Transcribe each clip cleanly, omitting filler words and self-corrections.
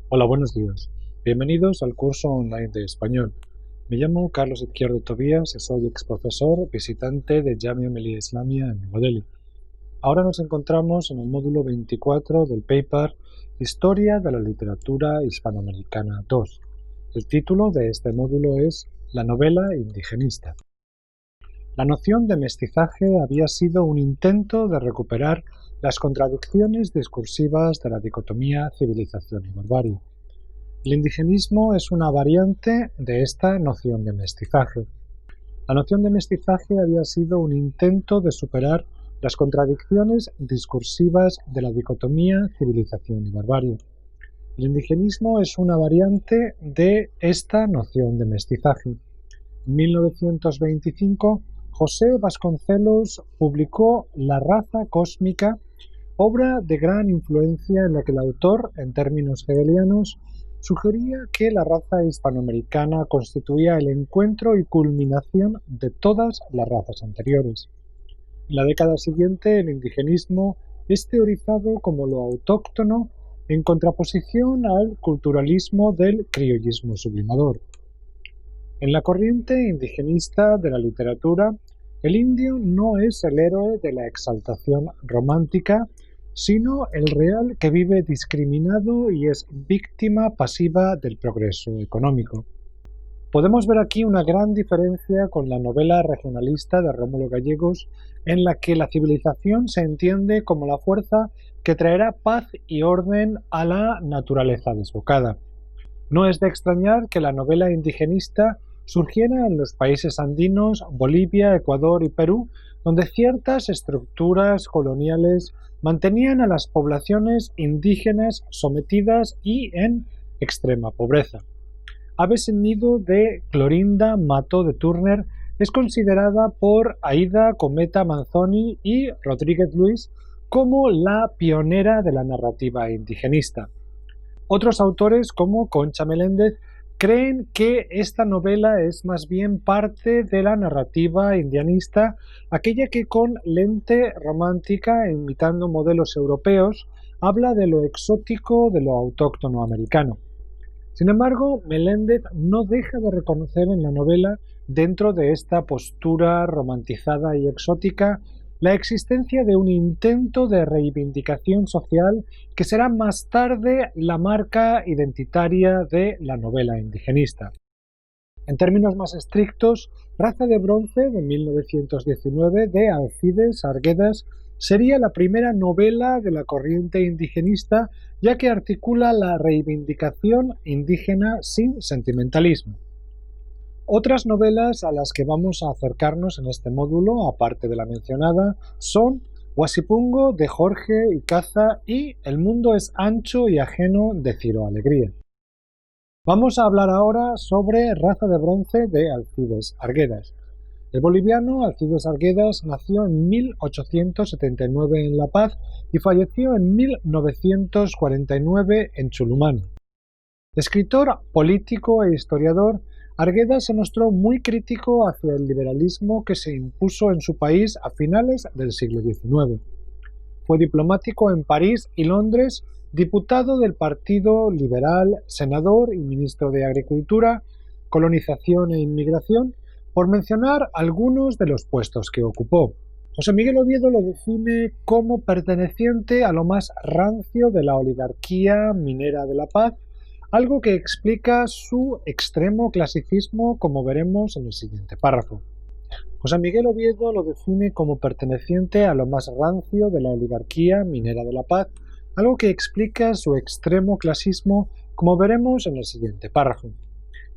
Hola, buenos días. Bienvenidos al curso online de español. Me llamo Carlos Izquierdo Tobías y soy exprofesor visitante de Jamia Millia Islamia en Nueva Delhi. Ahora nos encontramos en el módulo 24 del paper Historia de la literatura hispanoamericana 2. El título de este módulo es La novela indigenista. La noción de mestizaje había sido un intento de recuperar las contradicciones discursivas de la dicotomía civilización y barbarie. El indigenismo es una variante de esta noción de mestizaje. La noción de mestizaje había sido un intento de superar las contradicciones discursivas de la dicotomía civilización y barbarie. El indigenismo es una variante de esta noción de mestizaje. En 1925, José Vasconcelos publicó La raza cósmica, obra de gran influencia en la que el autor, en términos hegelianos, sugería que la raza hispanoamericana constituía el encuentro y culminación de todas las razas anteriores. En la década siguiente, el indigenismo es teorizado como lo autóctono en contraposición al culturalismo del criollismo sublimador. En la corriente indigenista de la literatura, el indio no es el héroe de la exaltación romántica, sino el real que vive discriminado y es víctima pasiva del progreso económico. Podemos ver aquí una gran diferencia con la novela regionalista de Rómulo Gallegos, en la que la civilización se entiende como la fuerza que traerá paz y orden a la naturaleza desbocada. No es de extrañar que la novela indigenista surgiera en los países andinos, Bolivia, Ecuador y Perú, donde ciertas estructuras coloniales mantenían a las poblaciones indígenas sometidas y en extrema pobreza. Ave sin nido de Clorinda Mato de Turner es considerada por Aida Cometa Manzoni y Rodríguez Luis como la pionera de la narrativa indigenista. Otros autores, como Concha Meléndez, creen que esta novela es más bien parte de la narrativa indianista, aquella que con lente romántica, imitando modelos europeos, habla de lo exótico de lo autóctono americano. Sin embargo, Meléndez no deja de reconocer en la novela, dentro de esta postura romantizada y exótica, la existencia de un intento de reivindicación social que será más tarde la marca identitaria de la novela indigenista. En términos más estrictos, Raza de Bronce, de 1919, de Alcides Arguedas, sería la primera novela de la corriente indigenista, ya que articula la reivindicación indígena sin sentimentalismo. Otras novelas a las que vamos a acercarnos en este módulo, aparte de la mencionada, son Huasipungo, de Jorge Icaza, y El mundo es ancho y ajeno, de Ciro Alegría. Vamos a hablar ahora sobre Raza de Bronce, de Alcides Arguedas. El boliviano Alcides Arguedas nació en 1879 en La Paz y falleció en 1949 en Chulumán. Escritor, político e historiador, Arguedas se mostró muy crítico hacia el liberalismo que se impuso en su país a finales del siglo XIX. Fue diplomático en París y Londres, diputado del Partido Liberal, senador y ministro de Agricultura, Colonización e Inmigración, por mencionar algunos de los puestos que ocupó. José Miguel Oviedo lo define como perteneciente a lo más rancio de la oligarquía minera de La Paz, algo que explica su extremo clasicismo, como veremos en el siguiente párrafo. José Miguel Oviedo lo define como perteneciente a lo más rancio de la oligarquía minera de La Paz, algo que explica su extremo clasismo, como veremos en el siguiente párrafo.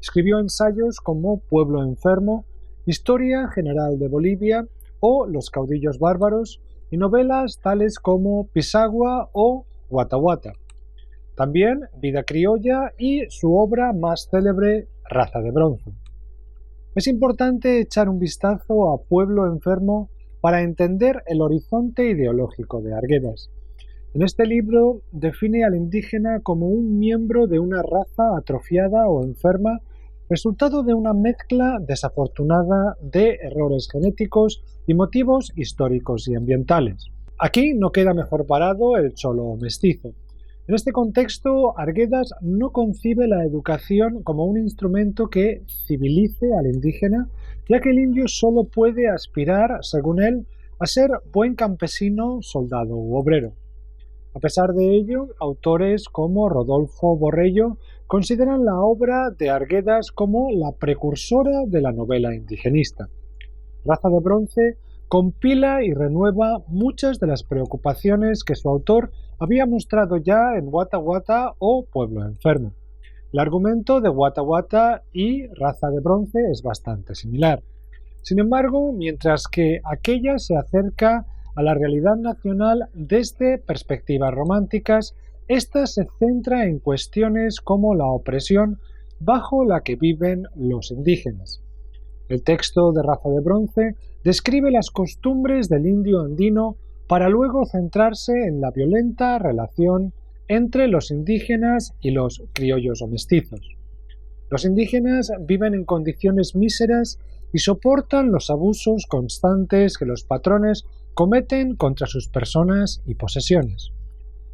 Escribió ensayos como Pueblo enfermo, Historia general de Bolivia o Los caudillos bárbaros, y novelas tales como Pisagua o Guata Guata. También Vida criolla y su obra más célebre, Raza de Bronce. Es importante echar un vistazo a Pueblo enfermo para entender el horizonte ideológico de Arguedas. En este libro define al indígena como un miembro de una raza atrofiada o enferma, resultado de una mezcla desafortunada de errores genéticos y motivos históricos y ambientales. Aquí no queda mejor parado el cholo mestizo. En este contexto, Arguedas no concibe la educación como un instrumento que civilice al indígena, ya que el indio solo puede aspirar, según él, a ser buen campesino, soldado u obrero. A pesar de ello, autores como Rodolfo Borrello consideran la obra de Arguedas como la precursora de la novela indigenista. Raza de Bronce compila y renueva muchas de las preocupaciones que su autor había mostrado ya en Wata Wata o Pueblo Enfermo. El argumento de Wata Wata y Raza de Bronce es bastante similar. Sin embargo, mientras que aquella se acerca a la realidad nacional desde perspectivas románticas, esta se centra en cuestiones como la opresión bajo la que viven los indígenas. El texto de Raza de Bronce describe las costumbres del indio andino para luego centrarse en la violenta relación entre los indígenas y los criollos o mestizos. Los indígenas viven en condiciones míseras y soportan los abusos constantes que los patrones cometen contra sus personas y posesiones.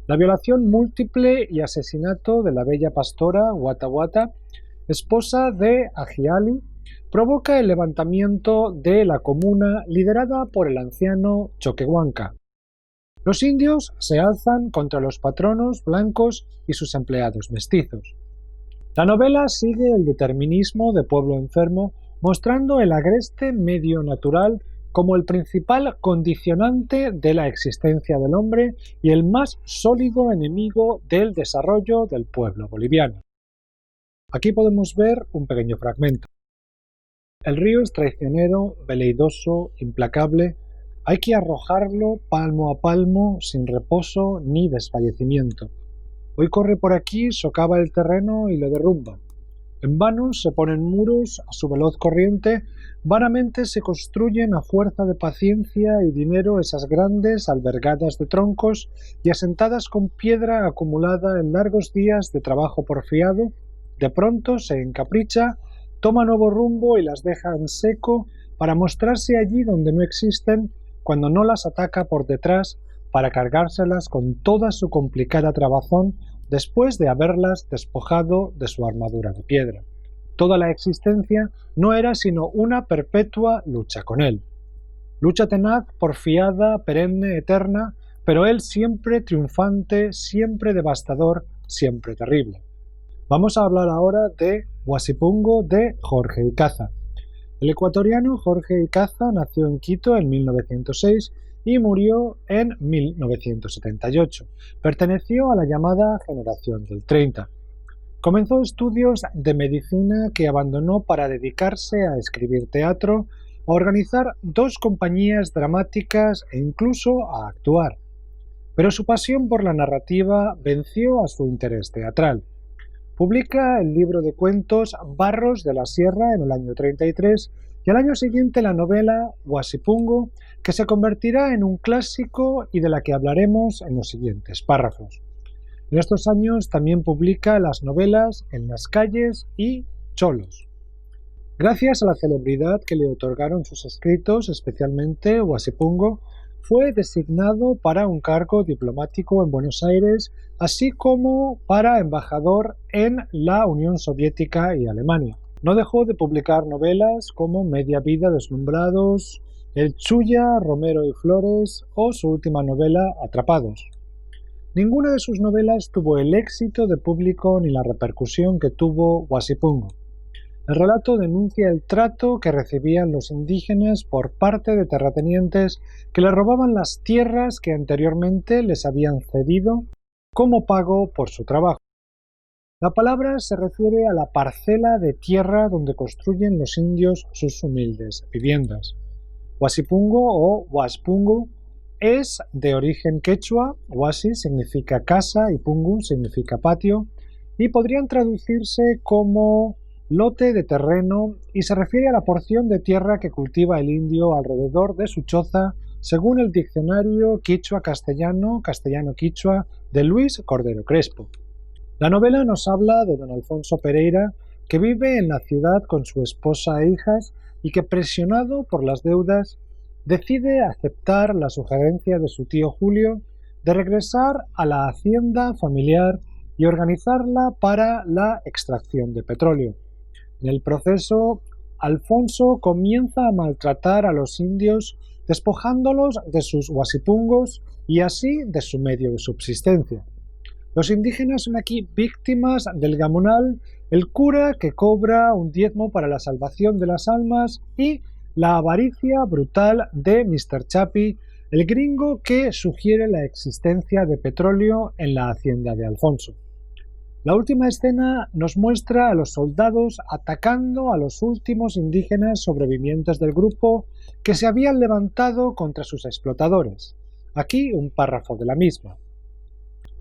La violación múltiple y asesinato de la bella pastora Wata Wata, esposa de Ajiali, provoca el levantamiento de la comuna liderada por el anciano Choquehuanca. Los indios se alzan contra los patronos blancos y sus empleados mestizos. La novela sigue el determinismo de Pueblo Enfermo, mostrando el agreste medio natural como el principal condicionante de la existencia del hombre y el más sólido enemigo del desarrollo del pueblo boliviano. Aquí podemos ver un pequeño fragmento. El río es traicionero, veleidoso, implacable. Hay que arrojarlo palmo a palmo, sin reposo ni desfallecimiento. Hoy corre por aquí, socava el terreno y lo derrumba. En vano se ponen muros a su veloz corriente, vanamente se construyen a fuerza de paciencia y dinero esas grandes albergadas de troncos y asentadas con piedra acumulada en largos días de trabajo porfiado, de pronto se encapricha, toma nuevo rumbo y las deja en seco para mostrarse allí donde no existen, cuando no las ataca por detrás para cargárselas con toda su complicada trabazón después de haberlas despojado de su armadura de piedra. Toda la existencia no era sino una perpetua lucha con él. Lucha tenaz, porfiada, perenne, eterna, pero él siempre triunfante, siempre devastador, siempre terrible. Vamos a hablar ahora de Huasipungo de Jorge Icaza. El ecuatoriano Jorge Icaza nació en Quito en 1906 y murió en 1978. Perteneció a la llamada generación del 30. Comenzó estudios de medicina que abandonó para dedicarse a escribir teatro, a organizar 2 compañías dramáticas e incluso a actuar. Pero su pasión por la narrativa venció a su interés teatral. Publica el libro de cuentos Barros de la Sierra en el año 33 y al año siguiente la novela Huasipungo, que se convertirá en un clásico y de la que hablaremos en los siguientes párrafos. En estos años también publica las novelas En las calles y Cholos. Gracias a la celebridad que le otorgaron sus escritos, especialmente Huasipungo, fue designado para un cargo diplomático en Buenos Aires, así como para embajador en la Unión Soviética y Alemania. No dejó de publicar novelas como Media vida deslumbrados, El Chuya, Romero y Flores o su última novela Atrapados. Ninguna de sus novelas tuvo el éxito de público ni la repercusión que tuvo Huasipungo. El relato denuncia el trato que recibían los indígenas por parte de terratenientes que les robaban las tierras que anteriormente les habían cedido como pago por su trabajo. La palabra se refiere a la parcela de tierra donde construyen los indios sus humildes viviendas. Huasipungo o Huaspungu es de origen quechua, Huasi significa casa y Pungu significa patio, y podrían traducirse como lote de terreno y se refiere a la porción de tierra que cultiva el indio alrededor de su choza, según el diccionario quichua-castellano, castellano-quichua de Luis Cordero Crespo. La novela nos habla de don Alfonso Pereira, que vive en la ciudad con su esposa e hijas y que, presionado por las deudas, decide aceptar la sugerencia de su tío Julio de regresar a la hacienda familiar y organizarla para la extracción de petróleo. En el proceso, Alfonso comienza a maltratar a los indios, despojándolos de sus huasipungos y así de su medio de subsistencia. Los indígenas son aquí víctimas del gamonal, el cura que cobra un diezmo para la salvación de las almas y la avaricia brutal de Mr. Chapi, el gringo que sugiere la existencia de petróleo en la hacienda de Alfonso. La última escena nos muestra a los soldados atacando a los últimos indígenas sobrevivientes del grupo que se habían levantado contra sus explotadores. Aquí un párrafo de la misma.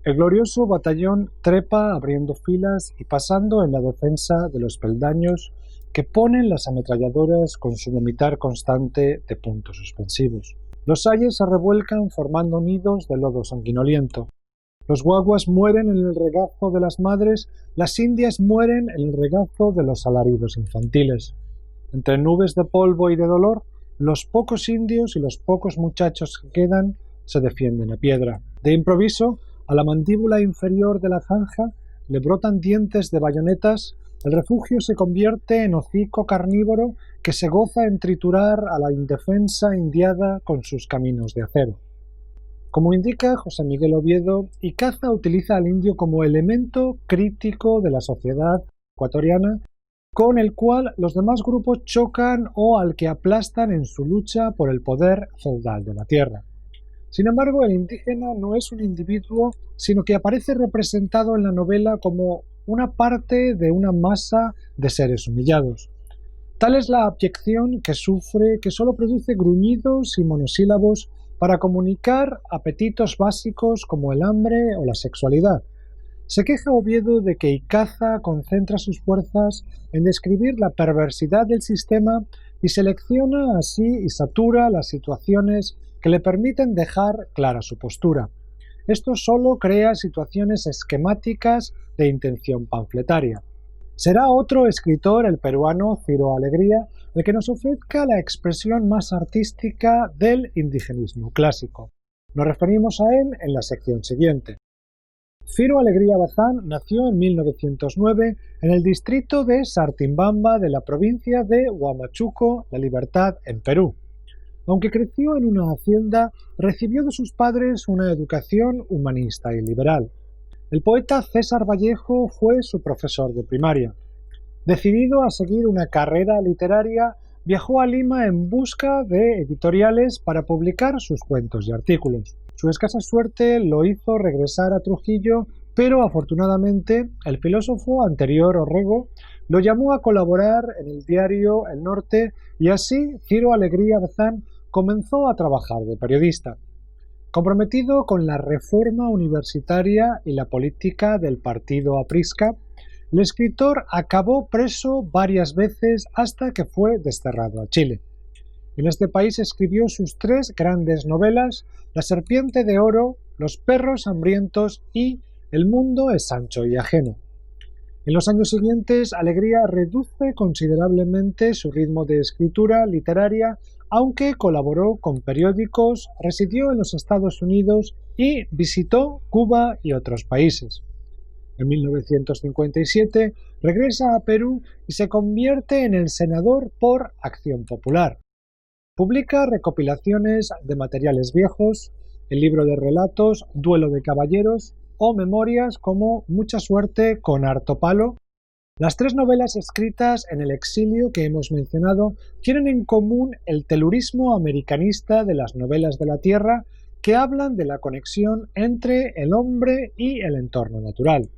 El glorioso batallón trepa abriendo filas y pasando en la defensa de los peldaños que ponen las ametralladoras con su vomitar constante de puntos suspensivos. Los ayes se revuelcan formando nidos de lodo sanguinoliento. Los guaguas mueren en el regazo de las madres, las indias mueren en el regazo de los alaridos infantiles. Entre nubes de polvo y de dolor, los pocos indios y los pocos muchachos que quedan se defienden a piedra. De improviso, a la mandíbula inferior de la zanja le brotan dientes de bayonetas, el refugio se convierte en hocico carnívoro que se goza en triturar a la indefensa indiada con sus caminos de acero. Como indica José Miguel Oviedo, Icaza utiliza al indio como elemento crítico de la sociedad ecuatoriana con el cual los demás grupos chocan o al que aplastan en su lucha por el poder feudal de la tierra. Sin embargo, el indígena no es un individuo, sino que aparece representado en la novela como una parte de una masa de seres humillados. Tal es la abyección que sufre, que solo produce gruñidos y monosílabos para comunicar apetitos básicos como el hambre o la sexualidad. Se queja Oviedo de que Icaza concentra sus fuerzas en describir la perversidad del sistema y selecciona así y satura las situaciones que le permiten dejar clara su postura. Esto solo crea situaciones esquemáticas de intención panfletaria. Será otro escritor, el peruano Ciro Alegría, el que nos ofrezca la expresión más artística del indigenismo clásico. Nos referimos a él en la sección siguiente. Ciro Alegría Bazán nació en 1909 en el distrito de Sartimbamba de la provincia de Huamachuco, La Libertad, en Perú. Aunque creció en una hacienda, recibió de sus padres una educación humanista y liberal. El poeta César Vallejo fue su profesor de primaria. Decidido a seguir una carrera literaria, viajó a Lima en busca de editoriales para publicar sus cuentos y artículos. Su escasa suerte lo hizo regresar a Trujillo, pero afortunadamente el filósofo Anterior Orrego lo llamó a colaborar en el diario El Norte y así Ciro Alegría Bazán comenzó a trabajar de periodista. Comprometido con la reforma universitaria y la política del partido aprisca, el escritor acabó preso varias veces hasta que fue desterrado a Chile. En este país escribió sus tres grandes novelas, La serpiente de oro, Los perros hambrientos y El mundo es ancho y ajeno. En los años siguientes, Alegría reduce considerablemente su ritmo de escritura literaria, aunque colaboró con periódicos, residió en los Estados Unidos y visitó Cuba y otros países. En 1957 regresa a Perú y se convierte en el senador por Acción Popular. Publica recopilaciones de materiales viejos, el libro de relatos Duelo de caballeros o memorias como Mucha suerte con harto palo. Las tres novelas escritas en el exilio que hemos mencionado tienen en común el telurismo americanista de las novelas de la tierra que hablan de la conexión entre el hombre y el entorno natural.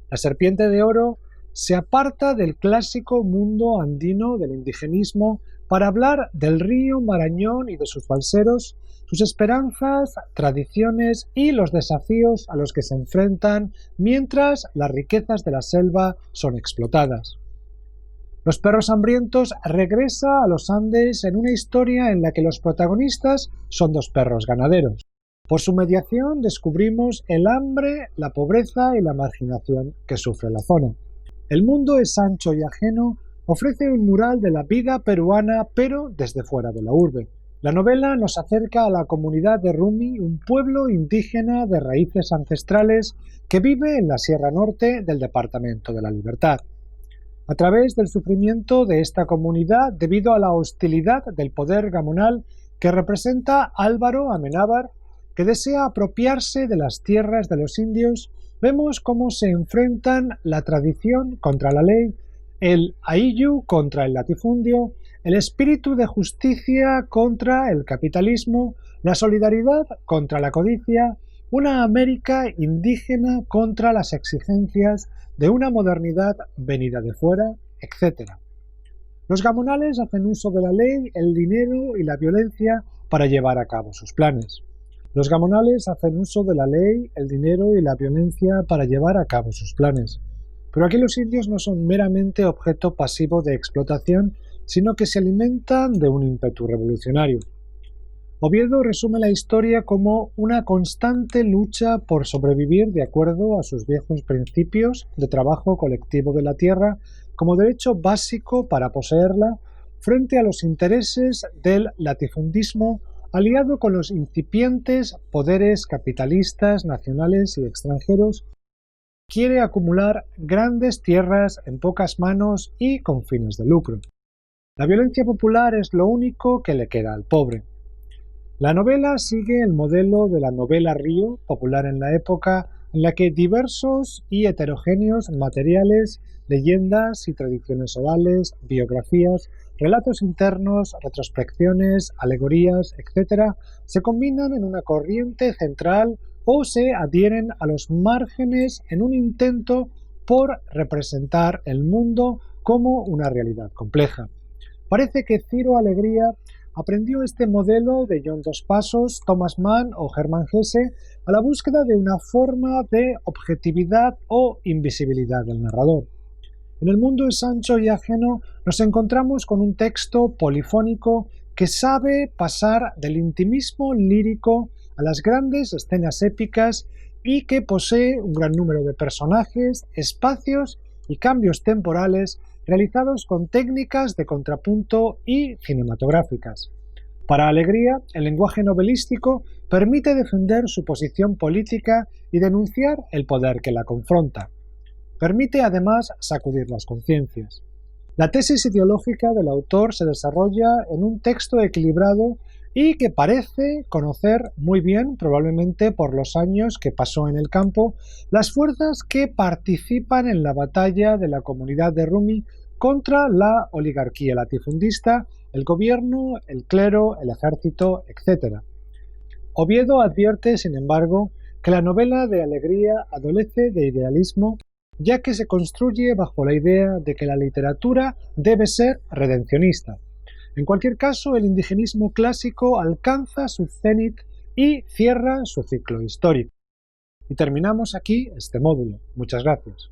La serpiente de oro se aparta del clásico mundo andino del indigenismo para hablar del río Marañón y de sus balseros, sus esperanzas, tradiciones y los desafíos a los que se enfrentan mientras las riquezas de la selva son explotadas. Los perros hambrientos regresa a los Andes en una historia en la que los protagonistas son dos perros ganaderos. Por su mediación descubrimos el hambre, la pobreza y la marginación que sufre la zona. El mundo es ancho y ajeno ofrece un mural de la vida peruana pero desde fuera de la urbe. La novela nos acerca a la comunidad de Rumi, un pueblo indígena de raíces ancestrales que vive en la Sierra Norte del Departamento de la Libertad. A través del sufrimiento de esta comunidad debido a la hostilidad del poder gamonal que representa Álvaro Amenábar, que desea apropiarse de las tierras de los indios, vemos cómo se enfrentan la tradición contra la ley, el ayllu contra el latifundio, el espíritu de justicia contra el capitalismo, la solidaridad contra la codicia, una América indígena contra las exigencias de una modernidad venida de fuera, etc. Los gamonales hacen uso de la ley, el dinero y la violencia para llevar a cabo sus planes. Los gamonales hacen uso de la ley, el dinero y la violencia para llevar a cabo sus planes. Pero aquí los indios no son meramente objeto pasivo de explotación, sino que se alimentan de un ímpetu revolucionario. Oviedo resume la historia como una constante lucha por sobrevivir de acuerdo a sus viejos principios de trabajo colectivo de la tierra como derecho básico para poseerla frente a los intereses del latifundismo aliado con los incipientes poderes capitalistas nacionales y extranjeros. Quiere acumular grandes tierras en pocas manos y con fines de lucro. La violencia popular es lo único que le queda al pobre. La novela sigue el modelo de la novela río, popular en la época, en la que diversos y heterogéneos materiales, leyendas y tradiciones orales, biografías, relatos internos, retrospecciones, alegorías, etc., se combinan en una corriente central o se adhieren a los márgenes en un intento por representar el mundo como una realidad compleja. Parece que Ciro Alegría aprendió este modelo de John Dos Passos, Thomas Mann o Hermann Hesse a la búsqueda de una forma de objetividad o invisibilidad del narrador. En El mundo es ancho y ajeno nos encontramos con un texto polifónico que sabe pasar del intimismo lírico a las grandes escenas épicas y que posee un gran número de personajes, espacios y cambios temporales realizados con técnicas de contrapunto y cinematográficas. Para Alegría, el lenguaje novelístico permite defender su posición política y denunciar el poder que la confronta. Permite además sacudir las conciencias. La tesis ideológica del autor se desarrolla en un texto equilibrado y que parece conocer muy bien, probablemente por los años que pasó en el campo, las fuerzas que participan en la batalla de la comunidad de Rumi contra la oligarquía latifundista, el gobierno, el clero, el ejército, etc. Oviedo advierte, sin embargo, que la novela de Alegría adolece de idealismo, ya que se construye bajo la idea de que la literatura debe ser redencionista. En cualquier caso, el indigenismo clásico alcanza su cenit y cierra su ciclo histórico. Y terminamos aquí este módulo. Muchas gracias.